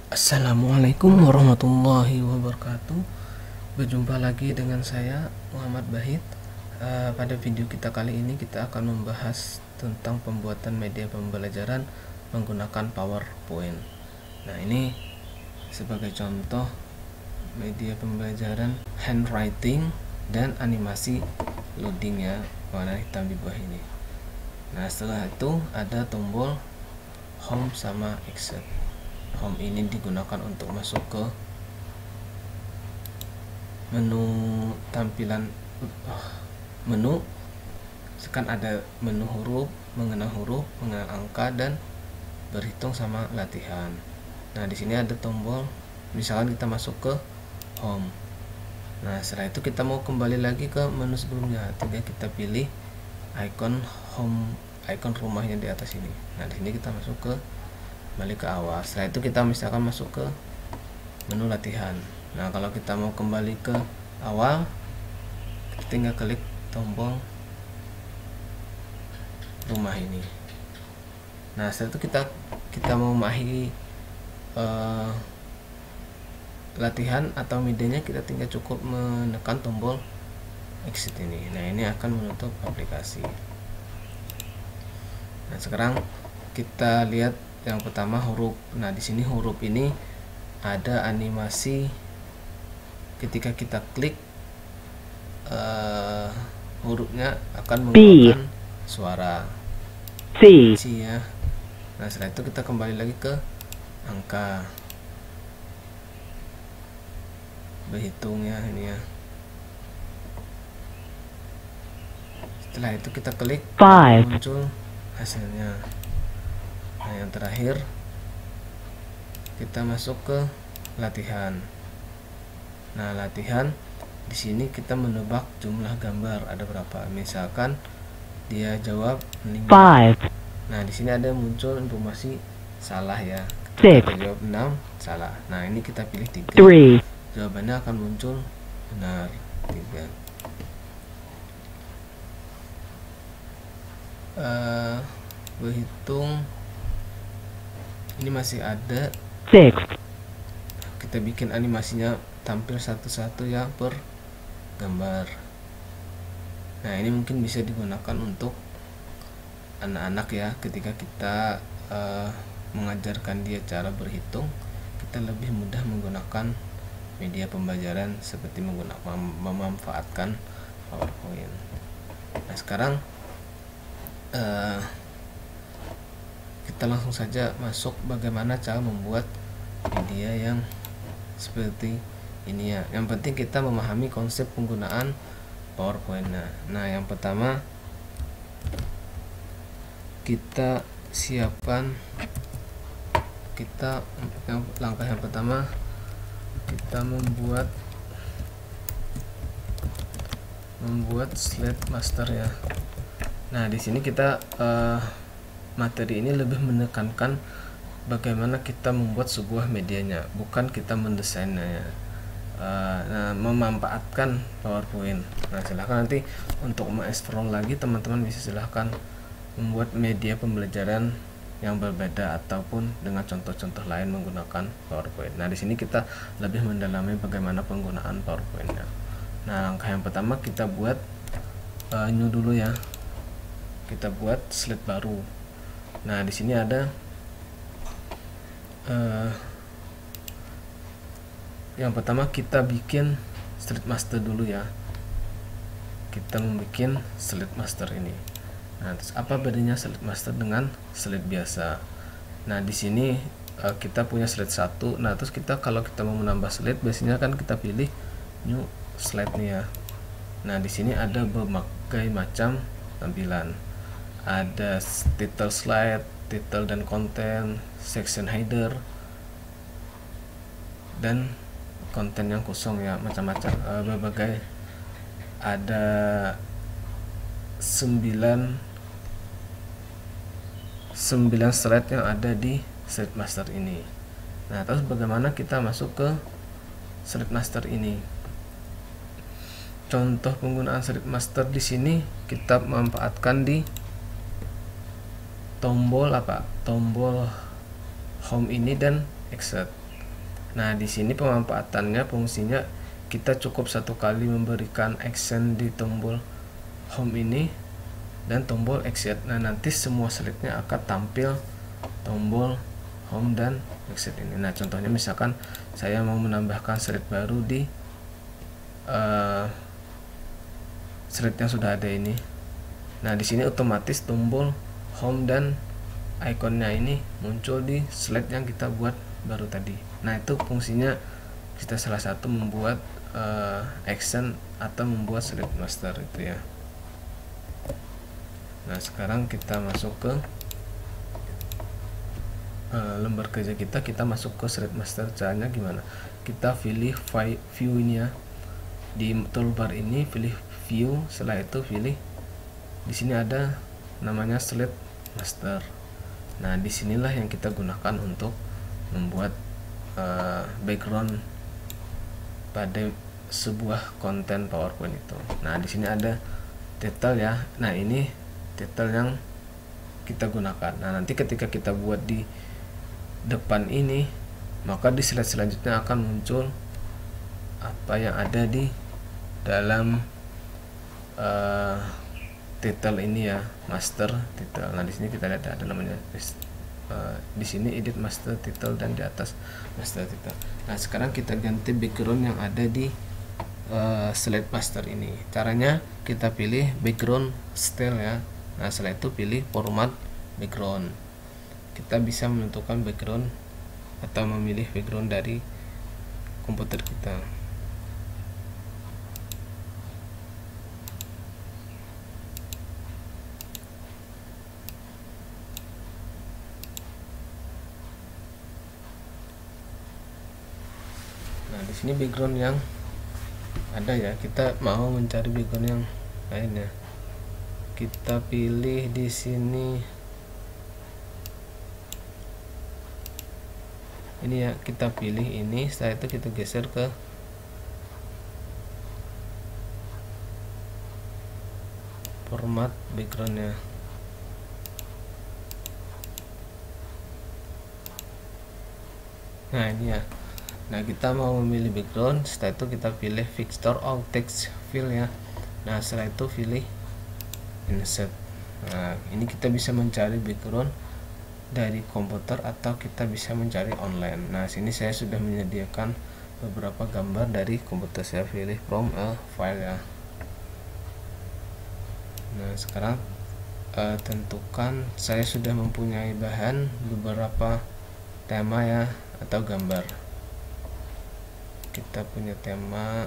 Assalamualaikum warahmatullahi wabarakatuh. Berjumpa lagi dengan saya Muhammad Bahid. Pada video kita kali ini kita akan membahas tentang pembuatan media pembelajaran menggunakan PowerPoint. Nah, ini sebagai contoh media pembelajaran handwriting dan animasi loading ya, warna hitam di bawah ini. Nah, setelah itu ada tombol home sama exit. Home ini digunakan untuk masuk ke menu tampilan menu. Kan ada menu huruf, mengenal angka, dan berhitung sama latihan. Nah, di sini ada tombol, misalkan kita masuk ke home. Nah, setelah itu kita mau kembali lagi ke menu sebelumnya, tinggal kita pilih icon home, icon rumahnya di atas ini. Nah, di sini kita masuk ke balik ke awal. Setelah itu kita misalkan masuk ke menu latihan. Nah, kalau kita mau kembali ke awal, kita tinggal klik tombol rumah ini. Nah, setelah itu kita mau mengakhiri latihan atau medianya, kita tinggal cukup menekan tombol exit ini. Nah, ini akan menutup aplikasi. Nah, sekarang kita lihat yang pertama huruf. Nah, di sini huruf ini ada animasi ketika kita klik hurufnya akan mengeluarkan suara C ya. Nah, setelah itu kita kembali lagi ke angka, berhitungnya ini ya. Setelah itu kita klik, muncul hasilnya. Nah, yang terakhir kita masuk ke latihan. Nah, latihan di sini kita menebak jumlah gambar ada berapa. Misalkan dia jawab 5. Nah, di sini ada muncul informasi salah ya. Kita jawab 6, salah. Nah, ini kita pilih 3. Jawabannya akan muncul benar, 3. Berhitung ini masih ada 6. Kita bikin animasinya tampil satu-satu ya per gambar. Nah, ini mungkin bisa digunakan untuk anak-anak ya. Ketika kita mengajarkan dia cara berhitung, kita lebih mudah menggunakan media pembelajaran seperti memanfaatkan PowerPoint. Nah, sekarang kita langsung saja masuk bagaimana cara membuat media yang seperti ini ya. Yang penting kita memahami konsep penggunaan PowerPoint. Nah, yang pertama kita siapkan, langkah yang pertama kita membuat slide master ya. Nah, di sini kita materi ini lebih menekankan bagaimana kita membuat sebuah medianya, bukan kita mendesainnya ya. Nah, memanfaatkan PowerPoint. Nah, silahkan nanti untuk mengeksplor lagi, teman-teman bisa silahkan membuat media pembelajaran yang berbeda ataupun dengan contoh-contoh lain menggunakan PowerPoint. Nah, di sini kita lebih mendalami bagaimana penggunaan PowerPoint-nya. Nah, langkah yang pertama kita buat new dulu ya. Kita buat slide baru. Nah, di sini ada yang pertama kita bikin slide master dulu ya. Kita membuat slide master ini. Nah, terus apa bedanya slide master dengan slide biasa? Nah, di sini kita punya slide 1. Nah, terus kalau kita mau menambah slide, biasanya kan kita pilih new slide nih ya. Nah, di sini ada berbagai macam tampilan. Ada title slide, title dan konten, section header, dan konten yang kosong ya, macam-macam, berbagai. Ada 9 slide yang ada di slide master ini. Nah, terus bagaimana kita masuk ke slide master ini? Contoh penggunaan slide master di sini kita memanfaatkan di tombol home ini dan exit. Nah, di sini pemanfaatannya, fungsinya kita cukup satu kali memberikan action di tombol home ini dan tombol exit. Nah, nanti semua slide-nya akan tampil tombol home dan exit ini. Nah, contohnya misalkan saya mau menambahkan slide baru di slide yang sudah ada ini. Nah, di sini otomatis tombol home dan ikonnya ini muncul di slide yang kita buat baru tadi. Nah, itu fungsinya kita salah satu membuat action atau membuat slide master itu ya. Nah, sekarang kita masuk ke lembar kerja kita masuk ke slide master. Caranya gimana? Kita pilih view ini ya, di toolbar ini pilih view, setelah itu pilih di sini ada namanya slide master. Nah, disinilah yang kita gunakan untuk membuat background pada sebuah konten PowerPoint itu. Nah, di sini ada detail ya. Nah, ini detail yang kita gunakan. Nah, nanti ketika kita buat di depan ini, maka di slide selanjutnya akan muncul apa yang ada di dalam title ini ya, master title. Nah, di sini kita lihat ada namanya di sini edit master title dan di atas master title. Nah, sekarang kita ganti background yang ada di slide master ini. Caranya kita pilih background style ya. Nah, setelah itu pilih format background. Kita bisa menentukan background atau memilih background dari komputer kita. Nah, di sini background yang ada ya, kita mau mencari background yang lainnya. Kita pilih di sini ini ya, kita pilih ini. Setelah itu kita geser ke format backgroundnya. Nah, ini ya. Nah, kita mau memilih background. Setelah itu kita pilih Picture or Text Fill ya. Nah, setelah itu pilih Insert. Nah, ini kita bisa mencari background dari komputer atau kita bisa mencari online. Nah, sini saya sudah menyediakan beberapa gambar dari komputer. Saya pilih from a file ya. Nah, sekarang tentukan, saya sudah mempunyai bahan beberapa tema ya atau gambar. Kita punya tema.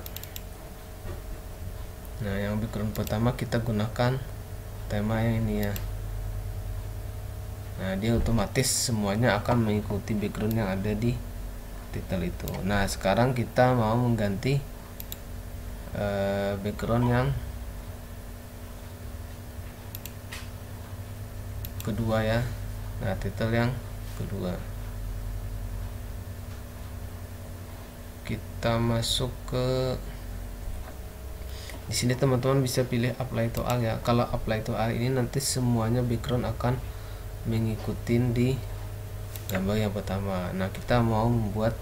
Nah, yang background pertama kita gunakan tema yang ini ya. Nah, dia otomatis semuanya akan mengikuti background yang ada di title itu. Nah, sekarang kita mau mengganti background yang kedua ya. Nah, title yang kedua. Kita masuk ke di sini, teman-teman bisa pilih apply to all ya. Kalau apply to all ini nanti semuanya background akan mengikuti di gambar yang pertama. Nah, kita mau membuat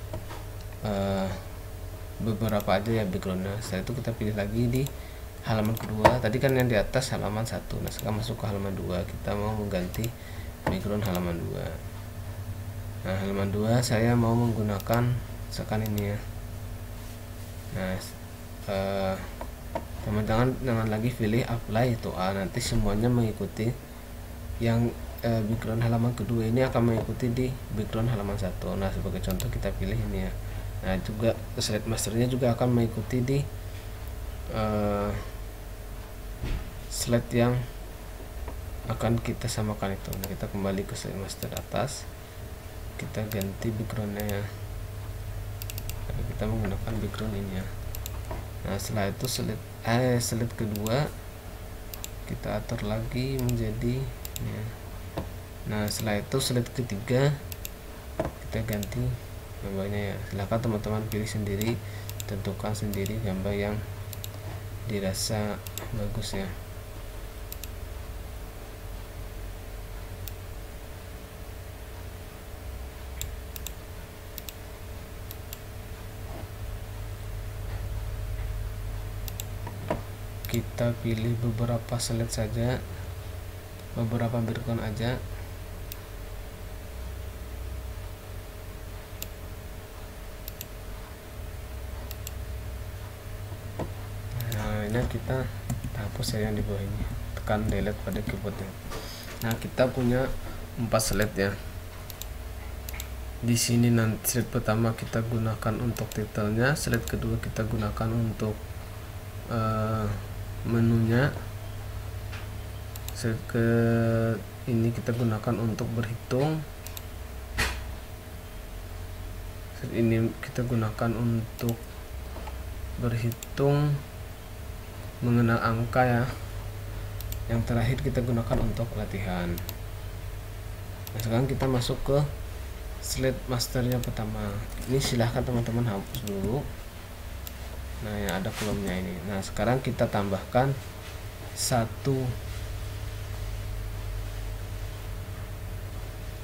beberapa aja ya backgroundnya. Setelah itu kita pilih lagi di halaman kedua. Tadi kan yang di atas halaman 1. Nah, sekarang masuk ke halaman 2. Kita mau mengganti background halaman 2. Nah, halaman 2 saya mau menggunakan misalkan ini ya. Nah, teman-teman jangan lagi pilih apply to all, nanti semuanya mengikuti yang background halaman kedua ini akan mengikuti di background halaman 1. Nah, sebagai contoh kita pilih ini ya. Nah, juga slide masternya juga akan mengikuti di slide yang akan kita samakan itu. Nah, kita kembali ke slide master atas, kita ganti backgroundnya ya. Nah, kita menggunakan background ini ya. Nah, setelah itu slide kedua kita atur lagi menjadi ya. Nah, setelah itu slide ketiga kita ganti gambarnya ya. Silahkan teman-teman pilih sendiri, tentukan sendiri gambar yang dirasa bagus ya. kita pilih beberapa slide saja, beberapa background aja. Nah ini kita hapus ya yang di bawah ini, tekan delete pada keyboardnya. Nah kita punya 4 slide ya. Di sini nanti slide pertama kita gunakan untuk titelnya, slide kedua kita gunakan untuk menunya, slide ke ini kita gunakan untuk berhitung, slide ini kita gunakan untuk berhitung mengenal angka ya. Yang terakhir kita gunakan untuk latihan. Nah sekarang kita masuk ke slide masternya pertama. Ini silahkan teman-teman hapus dulu. Nah yang ada kolomnya ini. Nah sekarang kita tambahkan satu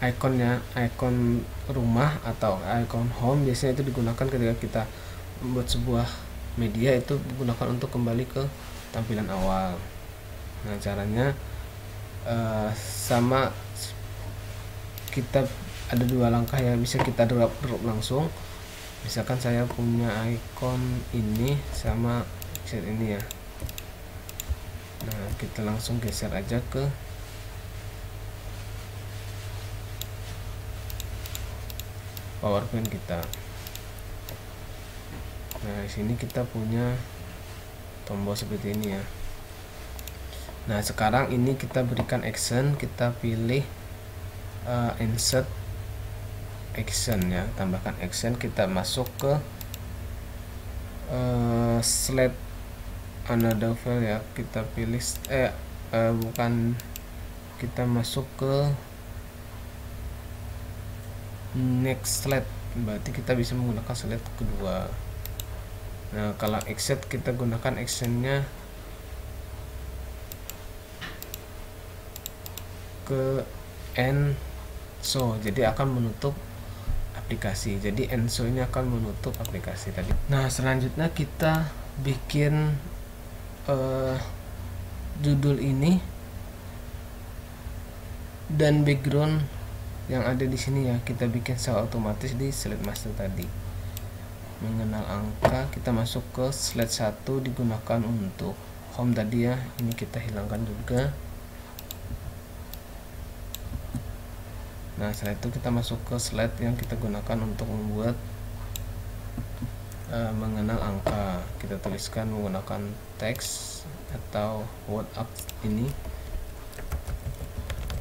ikonnya, ikon rumah atau ikon home. Biasanya itu digunakan ketika kita membuat sebuah media, itu digunakan untuk kembali ke tampilan awal. Nah caranya sama, kita ada 2 langkah ya, bisa kita drag langsung. Misalkan saya punya ikon ini sama geser ini ya. Nah kita langsung geser aja ke PowerPoint kita. Nah di sini kita punya tombol seperti ini ya. Nah sekarang ini kita berikan action, kita pilih insert action ya, tambahkan action. Kita masuk ke slide another file ya, kita pilih bukan, kita masuk ke next slide, berarti kita bisa menggunakan slide kedua. Nah kalau exit kita gunakan actionnya ke end show, jadi akan menutup aplikasi. Jadi end show ini akan menutup aplikasi tadi. Nah selanjutnya kita bikin judul ini dan background yang ada di sini ya, kita bikin secara otomatis di slide master tadi. Mengenal angka, kita masuk ke slide 1, digunakan untuk home tadi ya, ini kita hilangkan juga. Nah setelah itu kita masuk ke slide yang kita gunakan untuk membuat mengenal angka. Kita tuliskan menggunakan teks atau word up ini,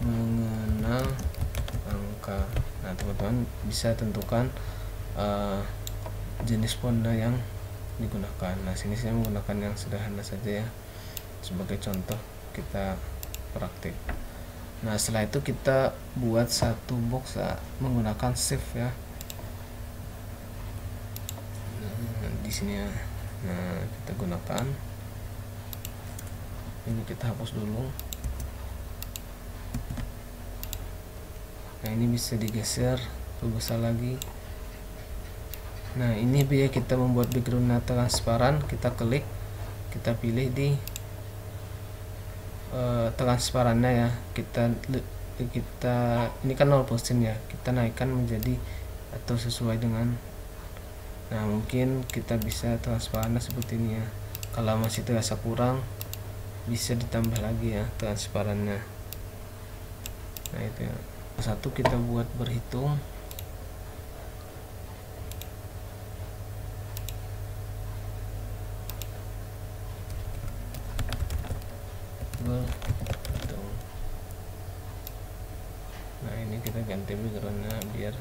mengenal angka. Nah teman-teman bisa tentukan jenis fonda yang digunakan. Nah sini saya menggunakan yang sederhana saja ya, sebagai contoh kita praktik. Nah setelah itu kita buat satu box menggunakan shift ya. Nah, di sini ya. Nah kita gunakan ini, kita hapus dulu. Nah ini bisa digeser lebih besar lagi. Nah ini biar kita membuat background transparan, kita klik, kita pilih di transparannya ya, kita ini kan 0% ya, kita naikkan menjadi atau sesuai dengan, nah mungkin kita bisa transparannya seperti ini ya. Kalau masih terasa kurang bisa ditambah lagi ya transparannya. Nah itu ya. Satu kita buat berhitung. Nah ini kita ganti backgroundnya biar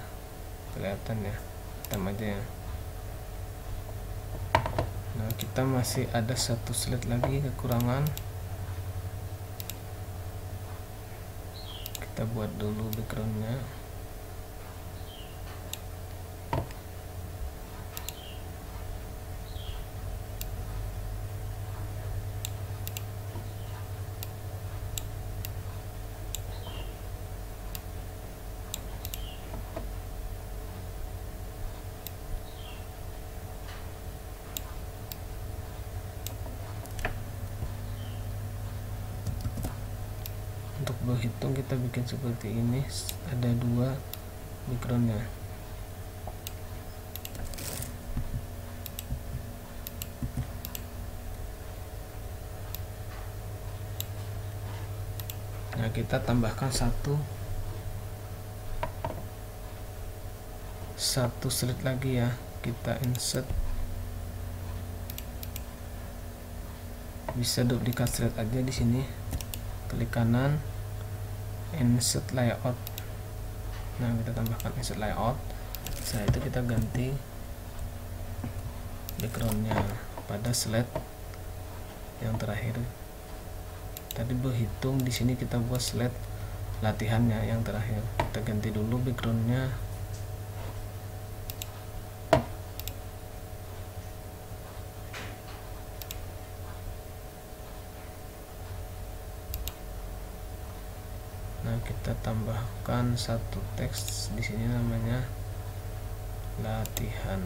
kelihatan ya, hitam aja ya. Nah kita masih ada satu slide lagi kekurangan, kita buat dulu backgroundnya. hitung kita bikin seperti ini, ada 2 backgroundnya. Nah, kita tambahkan satu slide lagi ya, kita insert, bisa duplikat slide aja di sini, klik kanan, insert layout. Nah, kita tambahkan insert layout. Setelah itu kita ganti backgroundnya pada slide yang terakhir. Tadi berhitung, di sini kita buat slide latihannya yang terakhir. Kita ganti dulu backgroundnya. Nah, kita tambahkan satu teks di sini namanya latihan.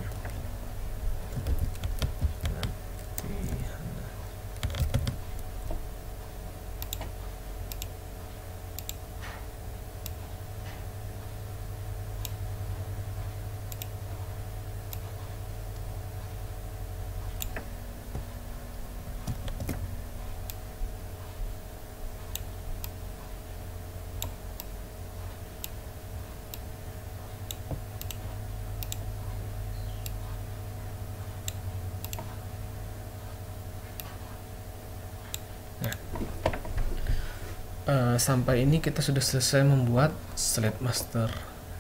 Sampai ini kita sudah selesai membuat slide master.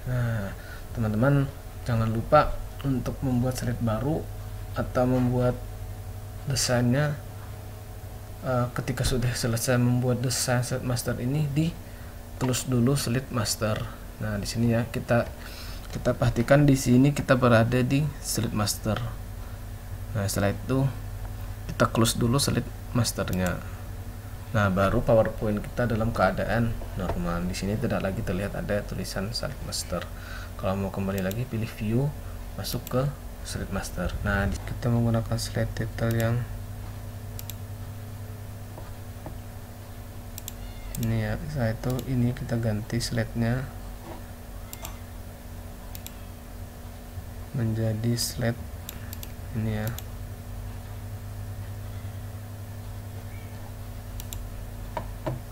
Nah, teman-teman jangan lupa untuk membuat slide baru atau membuat desainnya, ketika sudah selesai membuat desain slide master ini, di close dulu slide master. Nah, di sini ya kita perhatikan, di sini kita berada di slide master. Nah, setelah itu kita close dulu slide masternya. Nah, baru PowerPoint kita dalam keadaan normal. Di sini tidak lagi terlihat ada tulisan slide master. Kalau mau kembali lagi, pilih view, masuk ke slide master. Nah, kita menggunakan slide title yang ini ya. Setelah itu ini kita ganti slide-nya menjadi slide ini ya.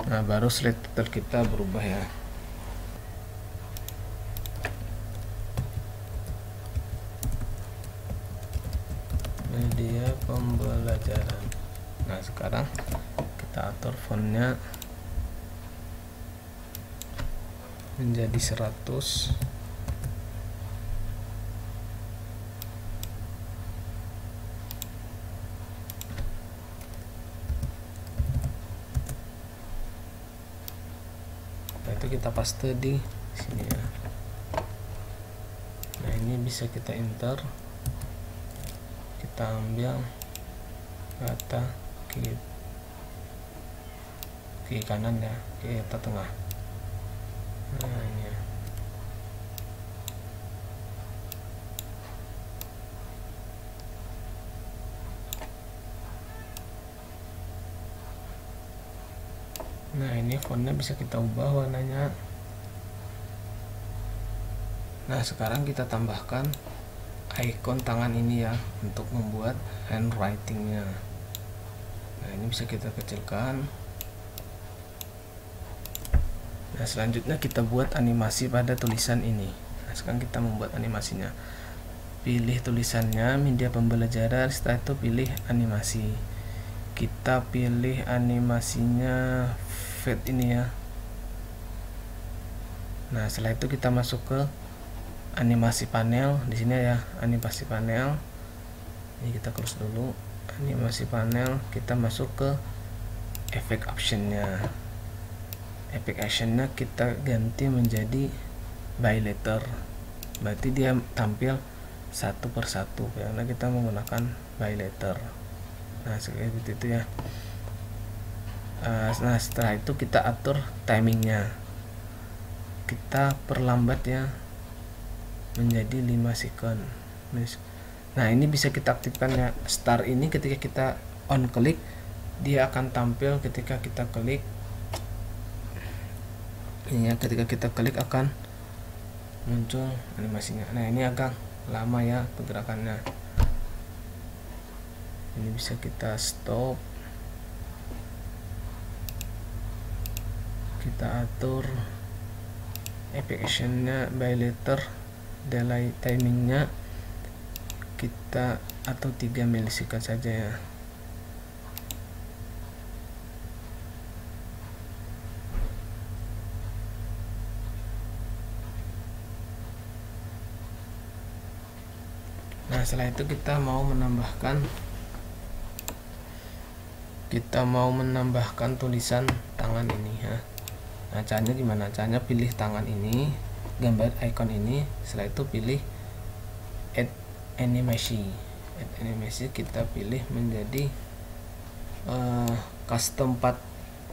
Nah, baru slide title kita berubah ya. Media pembelajaran. Nah, sekarang kita atur fontnya menjadi 100. Itu kita paste di sini ya. Nah, ini bisa kita enter, kita ambil kata kiri kanan ya, kita tengah. Nah, ini ya. Nah, ini fontnya bisa kita ubah warnanya. Nah, sekarang kita tambahkan icon tangan ini ya, untuk membuat handwritingnya. Nah, ini bisa kita kecilkan. Nah, selanjutnya kita buat animasi pada tulisan ini. Nah, sekarang kita membuat animasinya. Pilih tulisannya, media pembelajaran, setelah itu pilih animasi. Kita pilih animasinya fade ini ya. Nah, setelah itu kita masuk ke animasi panel di sini ya, animasi panel. Ini kita close dulu. Animasi panel, kita masuk ke efek optionnya. Efek actionnya kita ganti menjadi by letter. Berarti dia tampil satu persatu karena kita menggunakan by letter. Nah, seperti itu ya. Nah, setelah itu kita atur timingnya, kita perlambat ya menjadi 5 second. Nah, ini bisa kita aktifkan ya. Start ini ketika kita on klik, dia akan tampil ketika kita klik Ini ya, ketika kita klik akan muncul animasinya. Nah ini agak lama ya pergerakannya. Ini bisa kita stop, kita atur efek actionnya by letter, delay timingnya kita atur 3 milisekund saja ya. Nah setelah itu kita mau menambahkan tulisan tangan ini ya. Nah caranya gimana? Caranya pilih tangan ini, gambar icon ini, setelah itu pilih add animation. Add animation kita pilih menjadi custom path.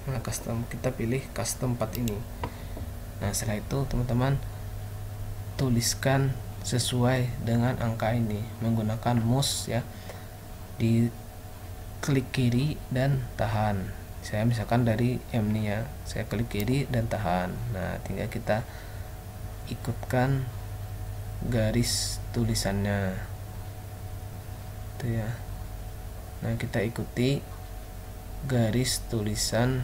Nah kita pilih custom path ini. Nah setelah itu teman-teman tuliskan sesuai dengan angka ini menggunakan mouse ya, di klik kiri dan tahan. Saya misalkan dari M nih ya, saya klik kiri dan tahan. Nah tinggal kita ikutkan garis tulisannya itu ya. Nah kita ikuti garis tulisan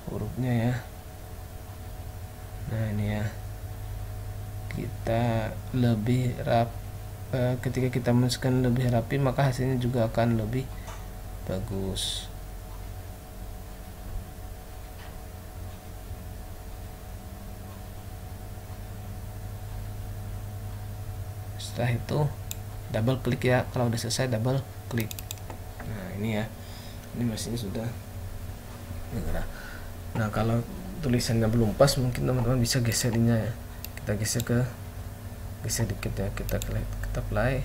hurufnya ya. Nah ini ya, kita lebih ketika kita menuliskan lebih rapi maka hasilnya juga akan lebih bagus. Setelah itu double klik ya, kalau udah selesai double klik. Nah ini ya, ini mesinnya sudah bergerak. Nah kalau tulisannya belum pas mungkin teman-teman bisa geserinya ya, kita geser dikit ya, kita play.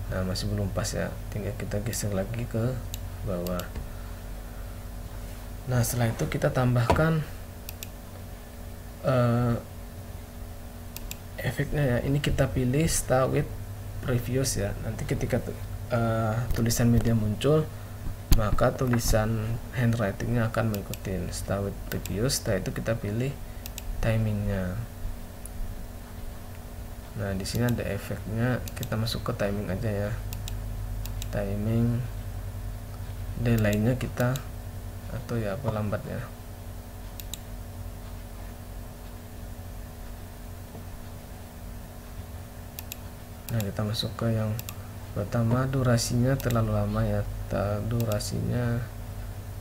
Nah masih belum pas ya, tinggal kita geser lagi ke bawah. Nah setelah itu kita tambahkan efeknya ya. Ini kita pilih start with previous ya. Nanti ketika tulisan media muncul maka tulisan handwritingnya akan mengikuti start with previous. Setelah itu kita pilih timingnya. Nah di sini ada efeknya, kita masuk ke timing aja ya. Timing delaynya kita atau ya apa lambatnya. Nah kita masuk ke yang pertama, durasinya terlalu lama ya, durasinya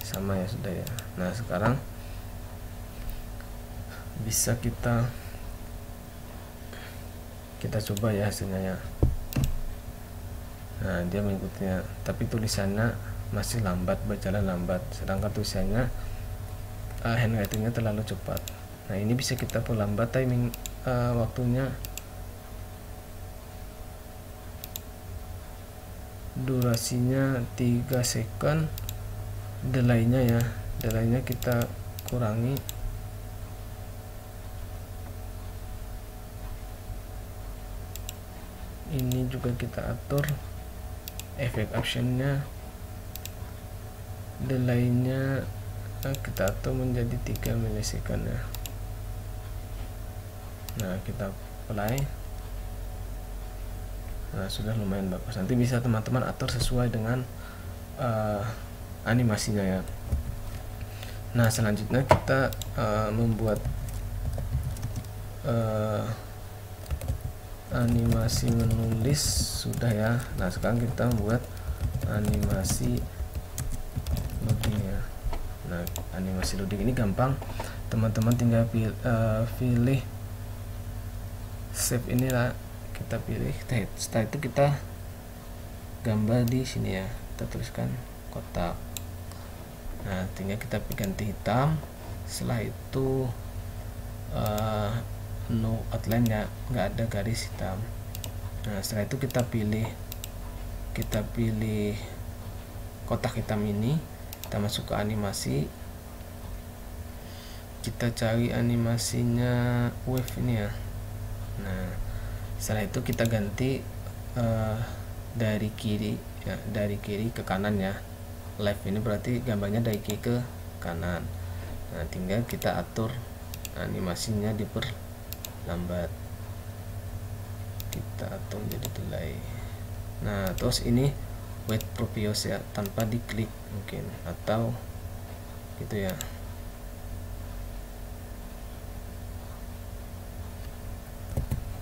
sama ya sudah ya. Nah sekarang bisa kita coba ya hasilnya ya. Nah dia mengikutinya, tapi tulisannya masih lambat, berjalan lambat, sedangkan tulisannya handwritingnya terlalu cepat. Nah ini bisa kita perlambat timing waktunya, durasinya 3 second, delaynya ya, delaynya kita kurangi. Ini juga kita atur efek actionnya, delaynya kita atur menjadi 3 milisekund ya. Nah kita play. Nah sudah lumayan bagus. Nanti bisa teman-teman atur sesuai dengan animasinya ya. Nah selanjutnya kita membuat animasi menulis sudah ya. Nah sekarang kita membuat animasi loading ya. Nah animasi loading ini gampang, teman-teman tinggal pilih save inilah, kita pilih. Setelah itu kita gambar di sini ya, kita tuliskan kotak. Nah tinggal kita ganti hitam. Setelah itu no outline ya, nggak ada garis hitam. Nah setelah itu kita pilih kotak hitam ini, kita masuk ke animasi, kita cari animasinya wave ini ya. Nah setelah itu kita ganti dari kiri ya, dari kiri ke kanan ya. Left ini berarti gambarnya dari kiri ke kanan. Nah, tinggal kita atur animasinya diperlambat, kita atur jadi delay. Nah, terus ini wait previous ya, tanpa diklik mungkin, atau gitu ya.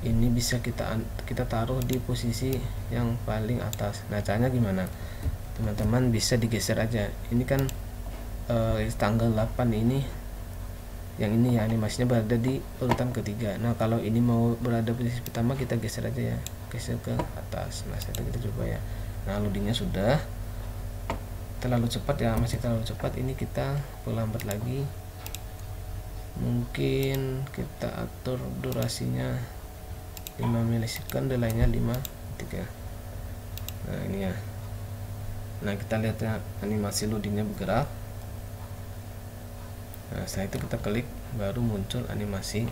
Ini bisa kita taruh di posisi yang paling atas. Nah, caranya gimana? Teman-teman bisa digeser aja. Ini kan tanggal 8 ini, yang ini ya animasinya berada di urutan ketiga. Nah, kalau ini mau berada di posisi pertama, kita geser aja ya, geser ke atas. Nah, setelah itu kita coba ya. Nah, loadingnya sudah terlalu cepat ya, masih terlalu cepat. Ini kita perlambat lagi, mungkin kita atur durasinya 5 milisecond, delaynya 5,3. Nah, ini ya. Nah, kita lihat ya, animasi loadingnya bergerak. Nah, setelah itu kita klik, baru muncul animasi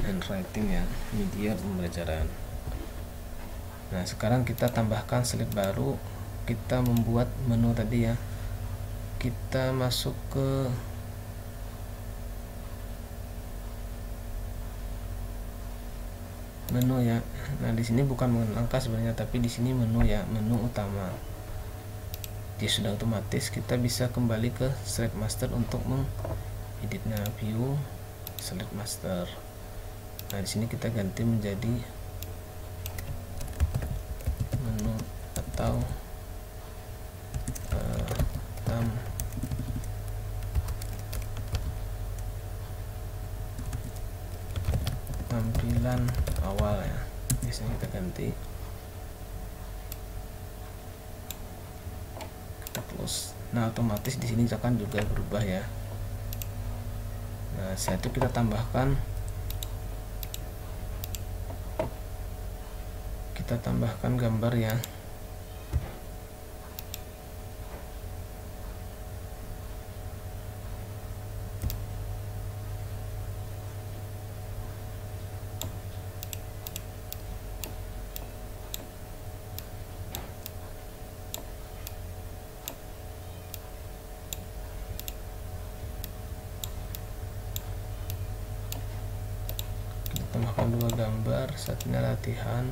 handwriting ya, media pembelajaran. Nah, sekarang kita tambahkan slide baru. Kita membuat menu tadi ya, kita masuk ke menu ya. Nah, di sini bukan menu angka sebenarnya, tapi di sini menu ya, menu utama. Dia sudah otomatis. Kita bisa kembali ke slide master untuk mengeditnya, view slide master. Nah, di sini kita ganti menjadi menu atau tampilan awal ya. Biasanya kita ganti, kita close. Nah, otomatis di sini akan juga berubah ya. Nah, setelah itu kita tambahkan gambar ya. Tambahkan 2 gambar, satunya latihan.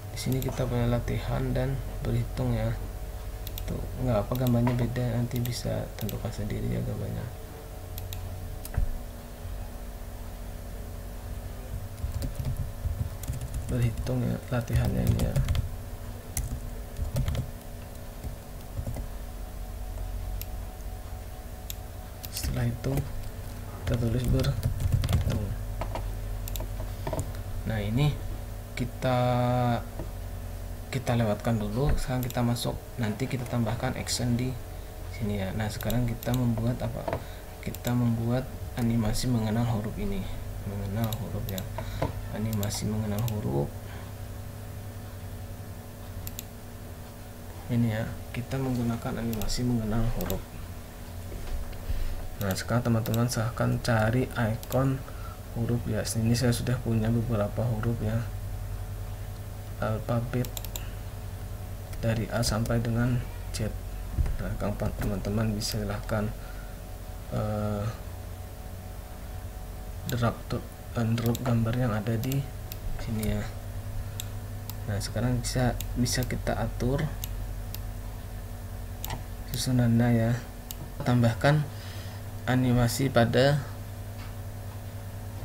Di sini kita punya latihan dan berhitung ya. Tuh, nggak apa gambarnya beda, nanti bisa tentukan sendiri ya gambarnya. Berhitung ya latihannya ini ya. Setelah itu kita tulis berhitung. Nah, ini kita lewatkan dulu. Sekarang kita masuk, nanti kita tambahkan action di sini ya. Nah, sekarang kita membuat apa? Kita membuat animasi mengenal huruf ini, mengenal huruf ya. Animasi mengenal huruf ini ya, kita menggunakan animasi mengenal huruf. Nah, sekarang teman-teman silahkan cari ikon huruf ya. Ini saya sudah punya beberapa huruf ya, alfabet dari A sampai dengan Z. Nah, teman-teman bisa silahkan drop gambar yang ada di sini ya. Nah, sekarang bisa kita atur susunannya ya, tambahkan animasi pada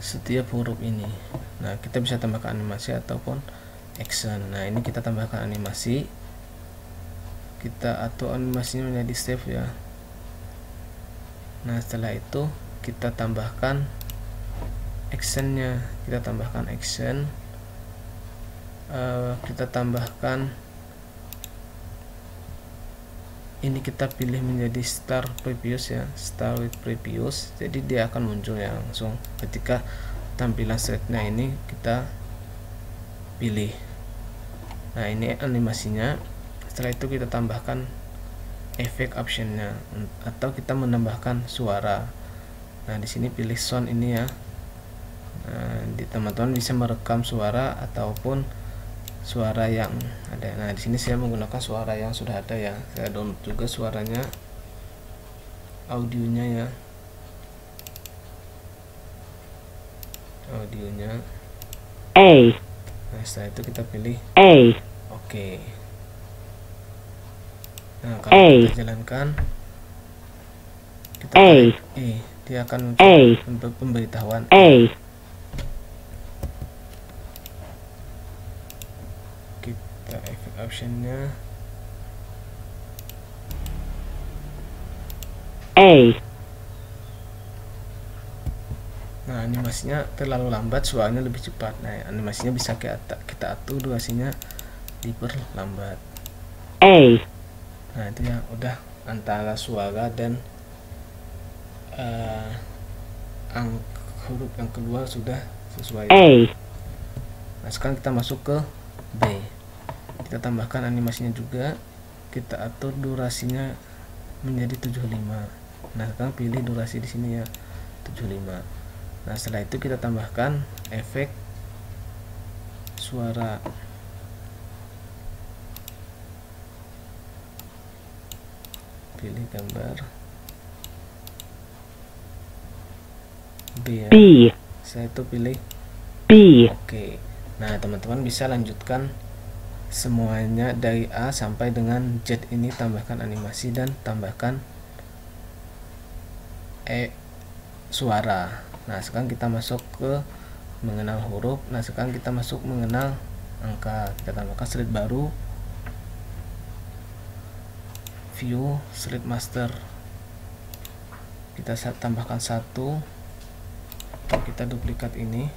setiap huruf ini. Nah, kita bisa tambahkan animasi ataupun action. Nah, ini kita tambahkan animasi, kita atur animasinya menjadi save ya. Nah, setelah itu kita tambahkan actionnya, kita tambahkan action, kita tambahkan ini, kita pilih menjadi start previous ya, start with previous. Jadi dia akan muncul ya langsung ketika tampilan slide-nya ini kita pilih. Nah, ini animasinya. Setelah itu kita tambahkan efek optionnya, atau kita menambahkan suara. Nah di sini pilih sound ini ya. Nah, teman-teman bisa merekam suara ataupun suara yang ada. Nah di sini saya menggunakan suara yang sudah ada ya. Saya download juga suaranya, audionya ya, audionya. Nah setelah itu kita pilih oke. Nah kalau kita jalankan, kita klik dia akan muncul untuk pemberitahuan kita efek optionnya Nah animasinya terlalu lambat, suaranya lebih cepat. Nah animasinya bisa kita atur durasinya diperlambat. Nah itu ya, udah antara suara dan huruf yang kedua sudah sesuai. Nah sekarang kita masuk ke B, kita tambahkan animasinya juga, kita atur durasinya menjadi 75. Nah sekarang pilih durasi di sini ya, 75. Nah setelah itu kita tambahkan efek suara. Pilih gambar B ya. Saya itu pilih oke. Nah teman-teman bisa lanjutkan semuanya dari A sampai dengan Z ini, tambahkan animasi dan tambahkan suara. Nah sekarang kita masuk ke mengenal huruf. Nah sekarang kita masuk mengenal angka. Kita tambahkan slide baru, view slide master. Kita tambahkan 1. Kita duplikat ini.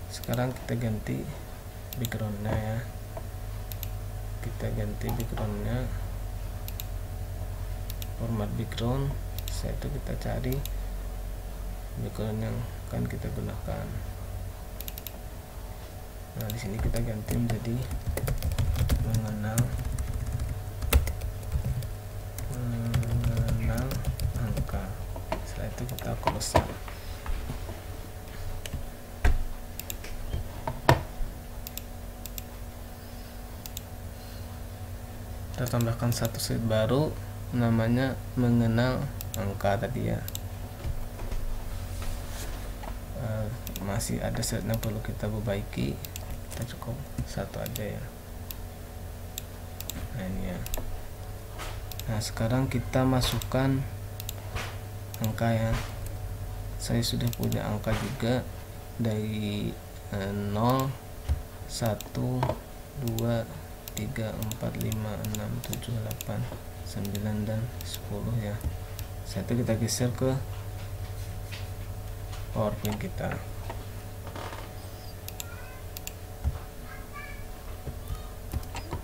Sekarang kita ganti backgroundnya ya, kita ganti backgroundnya, format background. Setelah itu kita cari background yang akan kita gunakan. Nah di sini kita ganti menjadi mengenal angka. Setelah itu kita close. Kita tambahkan satu slide baru, namanya mengenal angka tadi ya. Masih ada slide yang perlu kita perbaiki, kita cukup satu aja ya. Nah ini ya. Nah sekarang kita masukkan angka ya. Saya sudah punya angka juga dari 0, 1, 2, 3, 4, 5, 6, 7, 8, 9 dan 10 ya. Satu kita geser ke PowerPoint kita.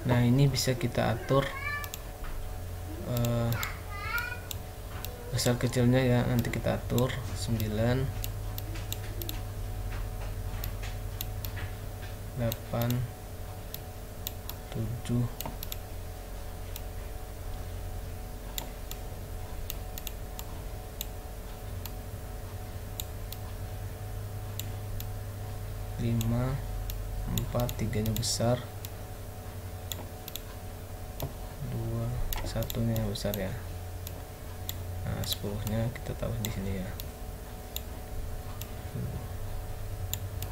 Nah ini bisa kita atur besar kecilnya ya, nanti kita atur 9, 8, 7, 5, 4, 3 nya besar, 2, 1 nya yang besar ya. Nah 10 nya kita taruh di sini ya.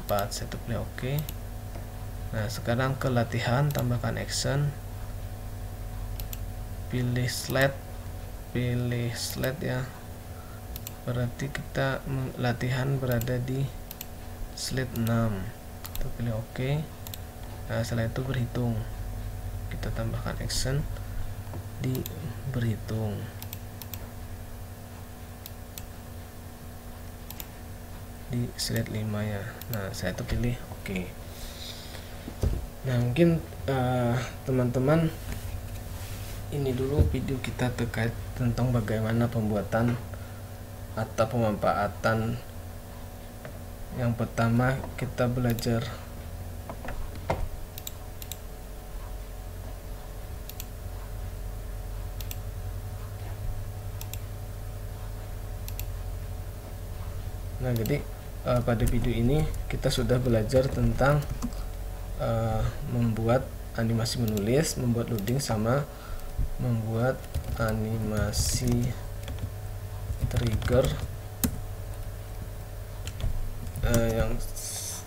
4, satu play oke. Nah sekarang ke latihan, tambahkan action, pilih slide ya, berarti kita latihan berada di slide 6. Kita pilih oke. Nah setelah itu berhitung, kita tambahkan action di berhitung. Di slide 5 ya. Nah saya itu pilih oke. Nah mungkin teman-teman ini dulu video kita terkait tentang bagaimana pembuatan atau pemanfaatan. Yang pertama kita belajar Nah, jadi pada video ini kita sudah belajar tentang membuat animasi menulis, membuat loading, sama membuat animasi trigger. Yang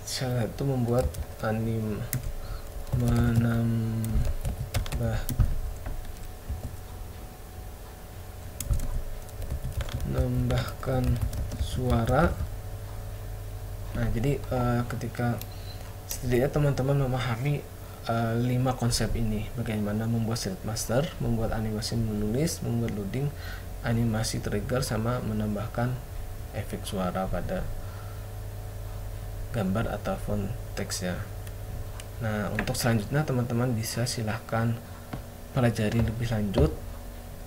salah satu membuat menambahkan suara. Nah, jadi ketika setidaknya teman-teman memahami 5 konsep ini, bagaimana membuat slide master, membuat animasi menulis, membuat loading, animasi trigger, sama menambahkan efek suara pada gambar ataupun teks ya. Nah, untuk selanjutnya teman-teman bisa silahkan pelajari lebih lanjut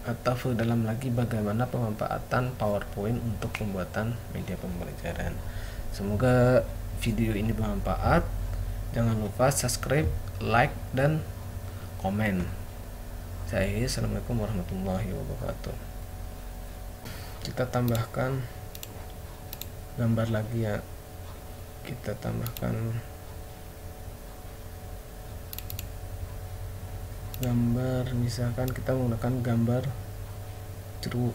atau dalam lagi bagaimana pemanfaatan PowerPoint untuk pembuatan media pembelajaran. Semoga video ini bermanfaat. Jangan lupa subscribe, like, dan komen. Saya Assalamualaikum warahmatullahi wabarakatuh. Kita tambahkan gambar lagi ya. Kita tambahkan gambar, misalkan kita menggunakan gambar jeruk.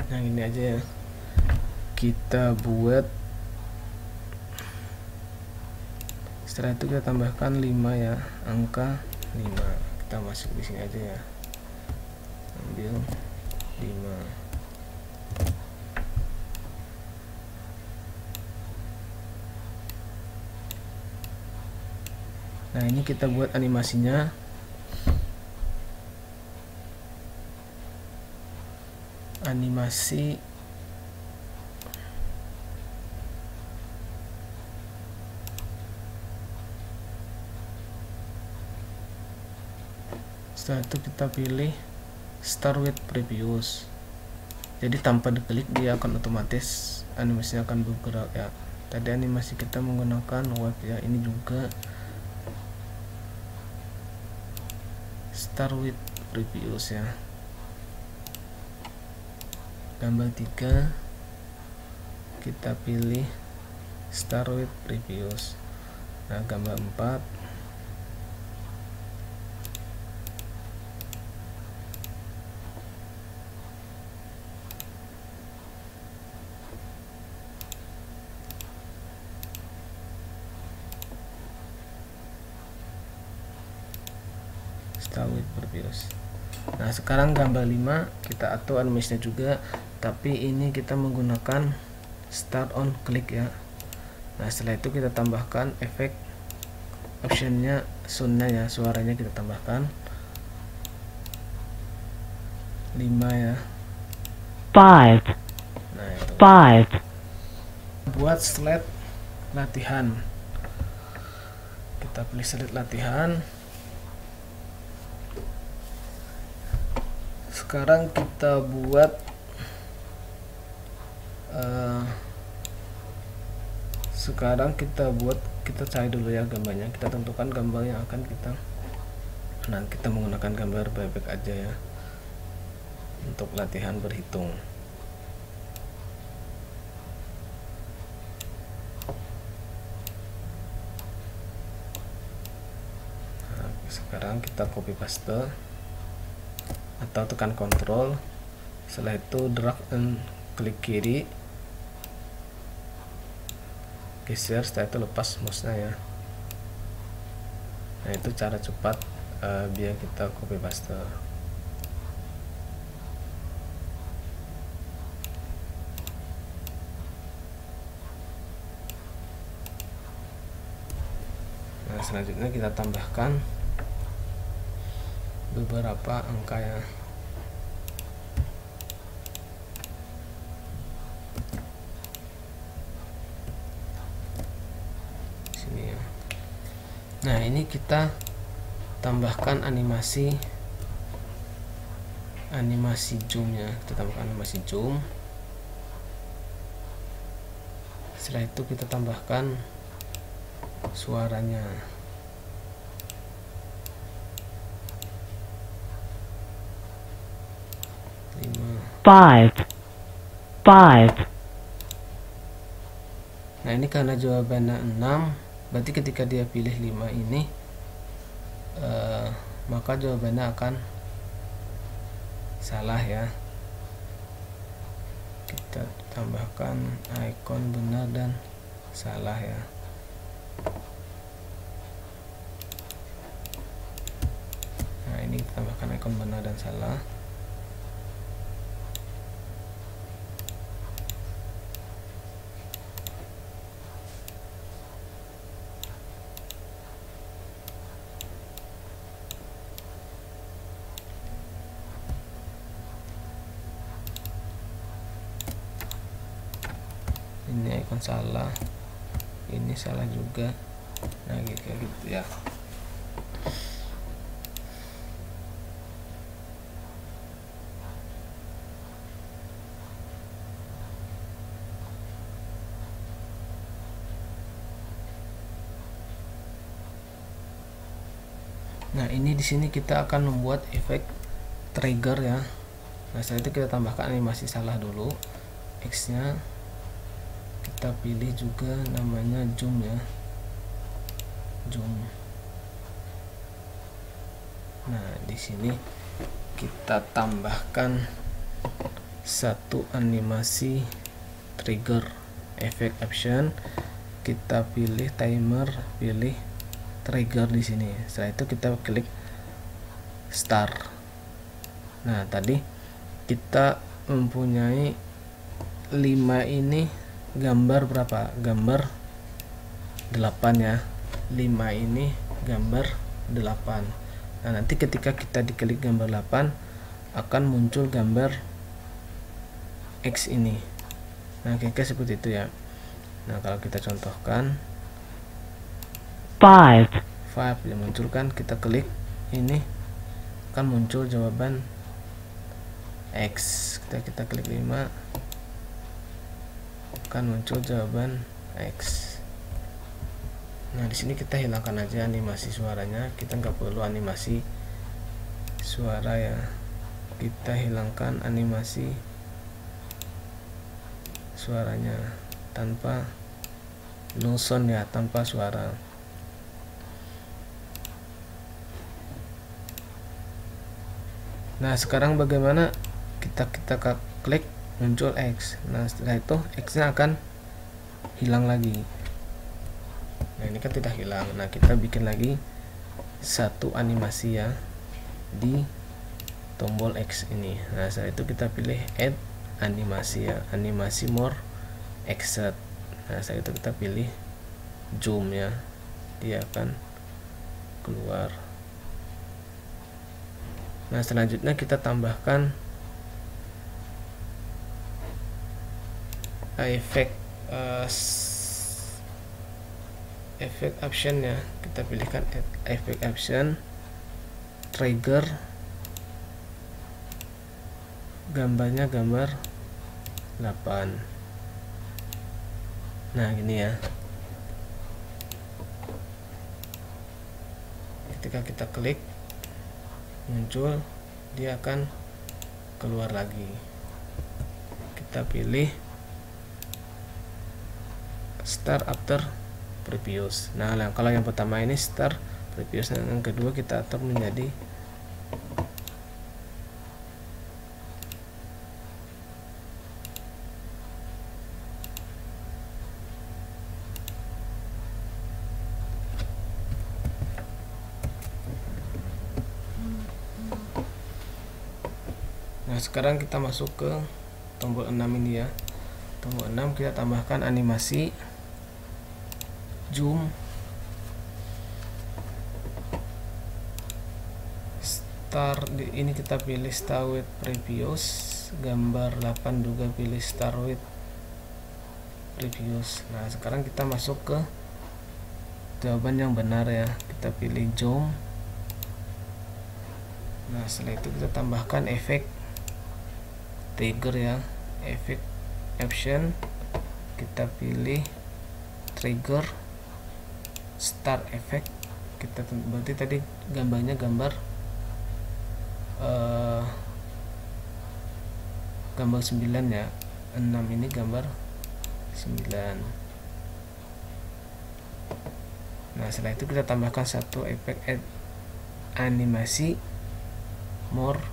Nah, ini aja ya, kita buat. Setelah itu kita tambahkan 5 ya, angka 5 kita masuk di sini aja ya, ambil 5. Nah, ini kita buat animasinya. Animasi setelah itu kita pilih start with previous, jadi tanpa diklik dia akan otomatis animasinya akan bergerak ya. Tadi animasi kita menggunakan web ya, ini juga start with previous ya. Gambar 3 kita pilih start with previous. Nah, gambar 4 start with previous. Nah, sekarang gambar 5 kita atur animasinya juga, tapi ini kita menggunakan start on click ya. Nah, setelah itu kita tambahkan efek optionnya, soundnya ya, suaranya kita tambahkan 5 ya. 5. Nah, itu. 5. Buat slide latihan, kita pilih slide latihan. Sekarang kita buat kita cari dulu ya gambarnya, kita tentukan gambar yang akan kita. Nah, kita menggunakan gambar bebek aja ya untuk latihan berhitung. Nah, sekarang kita copy paste atau tekan Ctrl, setelah itu drag dan klik kiri, geser, setelah itu lepas mouse-nya ya. Nah, itu cara cepat biar kita copy paste. Nah, selanjutnya kita tambahkan beberapa angka ya. Sini ya. Nah, ini kita tambahkan animasi zoomnya. Kita tambahkan animasi zoom. Setelah itu kita tambahkan suaranya. Five. Nah, ini karena jawabannya 6, berarti ketika dia pilih 5 ini maka jawabannya akan salah ya. Kita tambahkan ikon benar dan salah ya. Nah, ini kita tambahkan ikon benar dan salah. Ini ikon salah, ini salah juga. Nah, kayak gitu ya. Nah, ini di sini kita akan membuat efek trigger ya. Nah, setelah itu kita tambahkan animasi salah dulu. X-nya kita pilih juga namanya zoom ya, zoom. Nah, di sini kita tambahkan satu animasi trigger efek option. Kita pilih timer, pilih trigger di sini. Setelah itu kita klik start. Nah, tadi kita mempunyai 5 ini gambar berapa? Gambar 8 ya. 5 ini gambar 8. Nah, nanti ketika kita diklik gambar 8 akan muncul gambar X ini. Nah, kira-kira seperti itu ya. Nah, kalau kita contohkan 5 yang muncul kan, kita klik ini akan muncul jawaban X. Kita klik 5 akan muncul jawaban X. Nah, di sini kita hilangkan aja animasi suaranya, kita nggak perlu animasi suara ya. Kita hilangkan animasi suaranya tanpa no sound ya, tanpa suara. Nah, sekarang bagaimana? Kita klik muncul X. Nah, setelah itu X-nya akan hilang lagi. Nah, ini kan tidak hilang. Nah, kita bikin lagi satu animasi ya di tombol X ini. Nah, setelah itu kita pilih add animasi ya, animasi more exit. Nah, setelah itu kita pilih zoom ya, dia akan keluar. Nah, selanjutnya kita tambahkan efek option ya. Kita pilihkan efek option trigger, gambarnya gambar 8. Nah, gini ya. Ketika kita klik muncul, dia akan keluar lagi. Kita pilih start after previous. Nah, kalau yang pertama ini start previous, yang kedua kita atur menjadi Nah, sekarang kita masuk ke tombol 6 ini ya. Tombol 6 kita tambahkan animasi zoom, start. Ini kita pilih start with previous, gambar 8 juga pilih start with previous. Nah, sekarang kita masuk ke jawaban yang benar ya. Kita pilih zoom. Nah setelah itu kita tambahkan efek trigger ya, efek option, kita pilih trigger start effect. Kita berarti tadi gambarnya gambar 9 ya, 6 ini gambar 9. Nah setelah itu kita tambahkan satu efek animasi more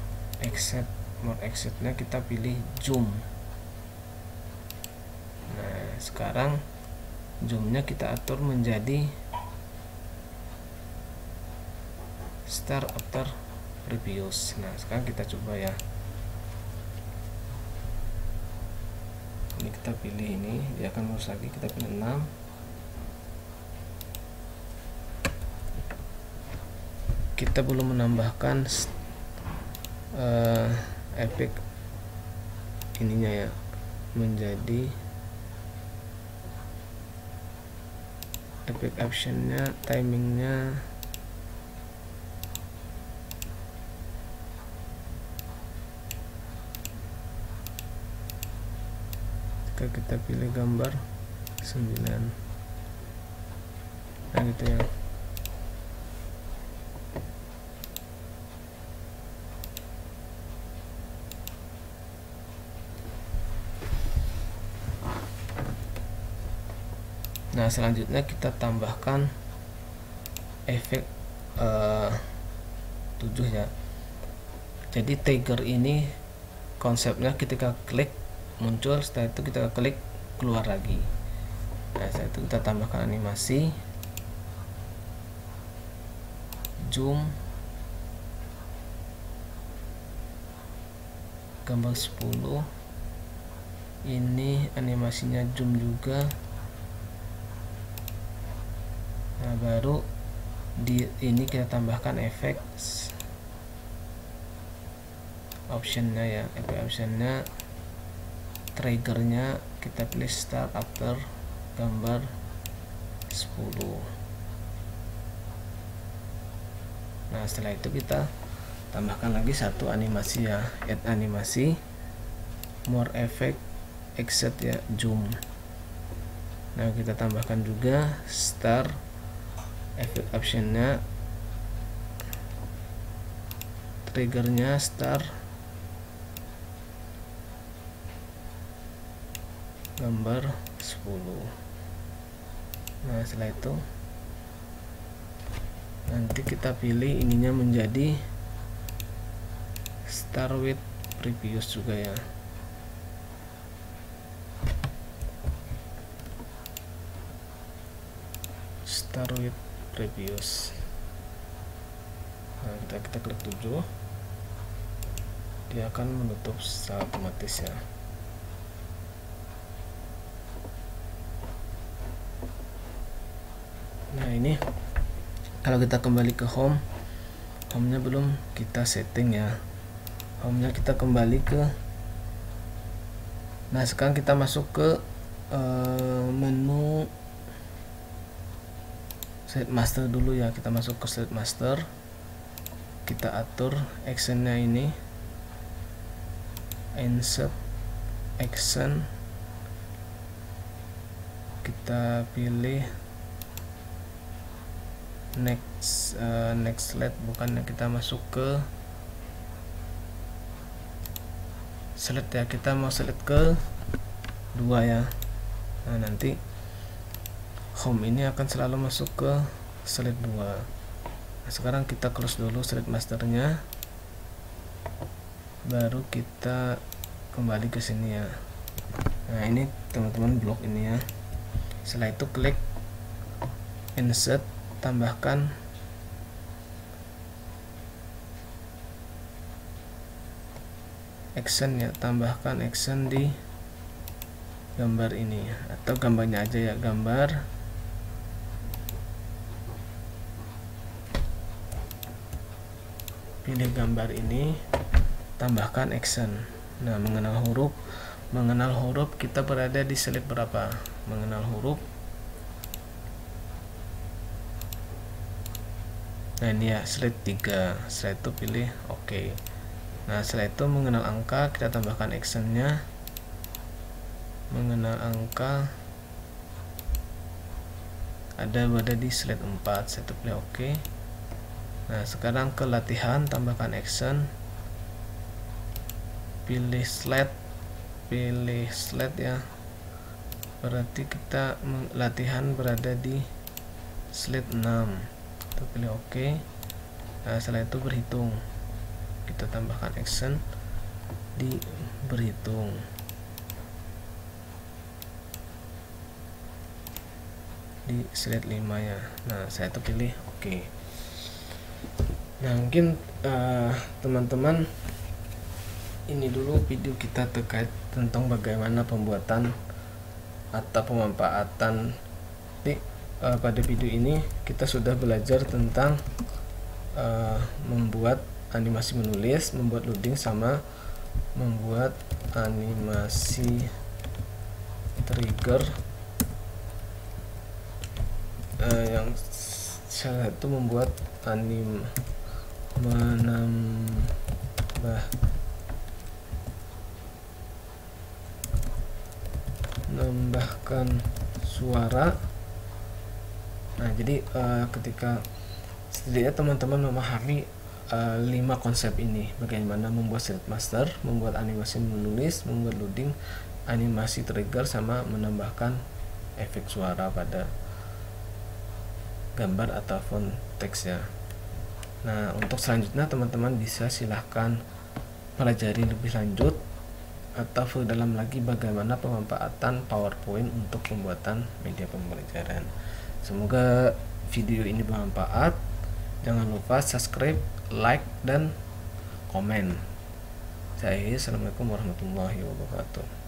accept-nya kita pilih zoom. Nah sekarang zoomnya kita atur menjadi start after previous. Nah sekarang kita coba ya, ini kita pilih, ini dia akan mulus lagi, kita pilih 6. Kita belum menambahkan efek ininya ya, menjadi efek optionnya, timingnya. Kita pilih gambar 9. Nah gitu ya. Nah selanjutnya kita tambahkan efek 7 ya. Jadi trigger ini konsepnya ketika klik muncul, setelah itu kita klik keluar lagi. Nah setelah itu kita tambahkan animasi zoom gambar 10. Ini animasinya zoom juga. Nah baru di ini kita tambahkan efek optionnya ya, efek optionnya triggernya kita pilih start after gambar 10. Nah setelah itu kita tambahkan lagi satu animasi ya, add animasi more effect accept ya, zoom. Nah kita tambahkan juga start efek optionnya, triggernya start gambar 10. Nah setelah itu nanti kita pilih ininya menjadi start with previous juga ya. Start with previous. Nah kita klik 7, dia akan menutup secara otomatis ya. Nah ini kalau kita kembali ke home-nya belum kita setting ya, home-nya kita kembali ke. Nah sekarang kita masuk ke menu slide master dulu ya. Kita masuk ke slide master, kita atur actionnya ini, insert action, kita pilih next slide, bukannya kita masuk ke slide ya, kita mau slide ke 2 ya. Nah nanti home ini akan selalu masuk ke slide 2. Nah sekarang kita close dulu slide masternya, baru kita kembali ke sini ya. Nah ini teman-teman blok ini ya. Setelah itu klik insert, tambahkan action ya, tambahkan action di gambar ini atau gambarnya aja ya, gambar pilih gambar ini, tambahkan action. Nah mengenal huruf kita berada di slide berapa, mengenal huruf. Nah ini ya slide 3. Setelah itu pilih oke. Nah setelah itu mengenal angka, kita tambahkan actionnya mengenal angka, berada di slide 4. Saya pilih oke. Nah sekarang ke latihan, tambahkan action, pilih slide ya, berarti kita latihan berada di slide 6. Kita pilih oke. Nah setelah itu berhitung, kita tambahkan action di berhitung. Di slide 5 ya. Nah saya itu pilih oke. Nah mungkin teman-teman ini dulu video kita terkait tentang bagaimana pembuatan atau pemanfaatan. Pada video ini kita sudah belajar tentang membuat animasi menulis, membuat loading, sama membuat animasi trigger. Yang salah satu membuat menambahkan suara. Nah jadi ketika setidaknya teman-teman memahami 5 konsep ini, bagaimana membuat slide master, membuat animasi menulis, membuat loading, animasi trigger, sama menambahkan efek suara pada gambar ataupun teks ya. Nah untuk selanjutnya teman-teman bisa silahkan pelajari lebih lanjut atau dalam lagi bagaimana pemanfaatan PowerPoint untuk pembuatan media pembelajaran. Semoga video ini bermanfaat. Jangan lupa subscribe, like, dan komen. Assalamualaikum warahmatullahi wabarakatuh.